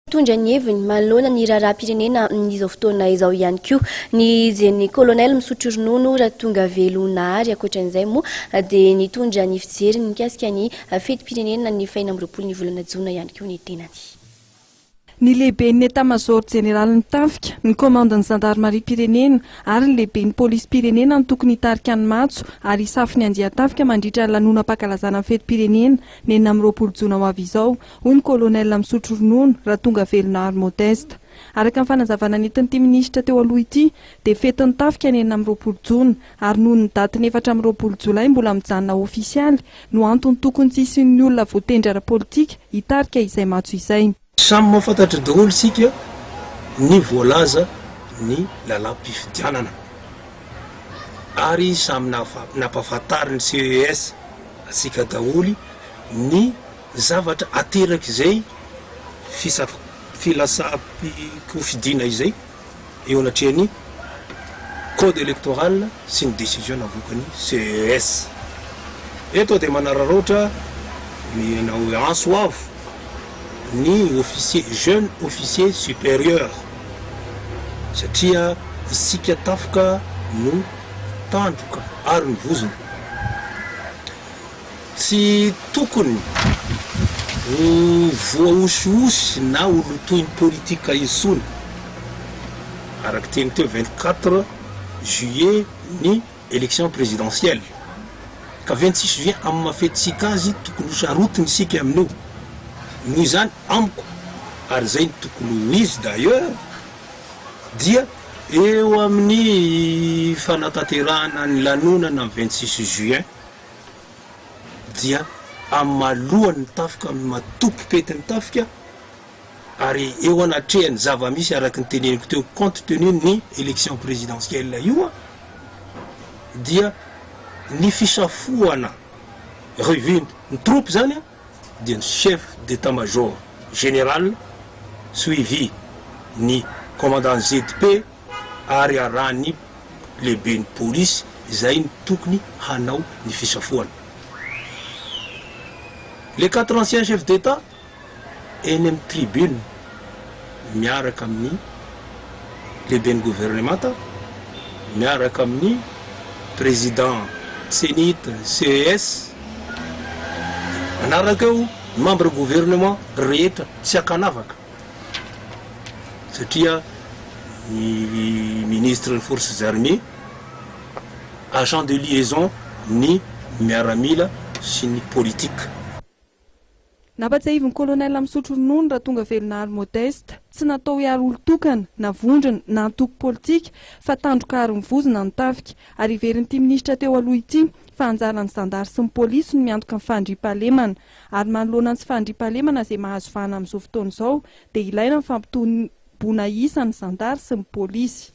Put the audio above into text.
Tondra ny heviny manoloana ny raharaham-pirenena amin'izao fotoana izao ihany koa ny zen'ny kolonel misotro ronono Ratunga Velonary ankoatran'izay moa dia nitondra ny fijery mikasika ny fetim-pirenena ny faha 20 ny volana Jona ihany koa ny tenany. Ny lehiben'ny état-major général nitafika ny komandany zandarmarie-pirenena ary ny lehiben'ny polisy-pirenena ny tokony hitarika ny matso ary safiny andian-tafika mandritra ny lanonam-pankalazana fetim-pirenena ny 20 Jona ho avy izao, hoy ny kolonel misotro ronono Ratunga Velonary Modeste. Araka ny fanazavana nentin'ity minisitra teo aloha ity dia fetin'ny tafika ny 20 Jona ary noho ny daty 14 Jolay mbola mijanona ofisialy no antony tokony tsy isian'ny olona voatendry ara-politika hitarika izay matso izay. Samy mahafantatra daholo sika ny voalaza ny lalam-pifidianana ary samy nampahafantariny CES asika daholy ny zavatra ateraky izay filasam-pifidiana izay eo anatrehan'ny code électoral sy ny décision navokany CES. Eto dia manararaotra minao anso avo ni officier jeune officier supérieur satria isika tafika no tandroka ary ny vozona tsy tokony voaosihosy na olotoiny politika isony araky teny teo 24 juillet ny élection présidentielle ka 26 juin amin'ny mafetitsika azy tokony sarotiny isika amin'io noho izany amiko ary zay ny tokony izy d'ailleurs dia eo amin'ny fanatanterahana ny lanonana amin'ny 26 juin dia amalohany tafika amin'ny matoky petiny tafika ary eo anatrehany zava-misy araky ny teneniko teo compte tenu ny élection présidentielle io dia ny fisafoana revue ny troupe zany d'un chef d'état-major général suivi ni commandant ZP ary arahany lehiben'ny police izay ny tokony hanao ny fisafoana. Les 4 anciens chefs d'état eny amin'ny tribune miaraka amin'ny lehiben'ny gouvernementa miaraka amin'ny président Sénite CES manaraka eo membre gouvernement rehetra tsy akanavaka satria ny ministre des forces armées agent de liaison ny miaramila sy ny politique. Nampatsahivy ny kolonel misotro ronono Ratunga Velonary Modeste tsy natao hiaro olo-tokana na vondrona na antoko politika fa tandroka ary ny vozona ny tafika ary iverin'ity minisitra teo aloha ity fa anjaran'ny zandary sy ny polisy no miantoka ny fandriam-pahalemana ary manoloana ny fandriam-pahalemana izay mahazo vahana amin'izao fotoana izao dia ilaina ny fampitombona isa ny zandary sy ny polisy.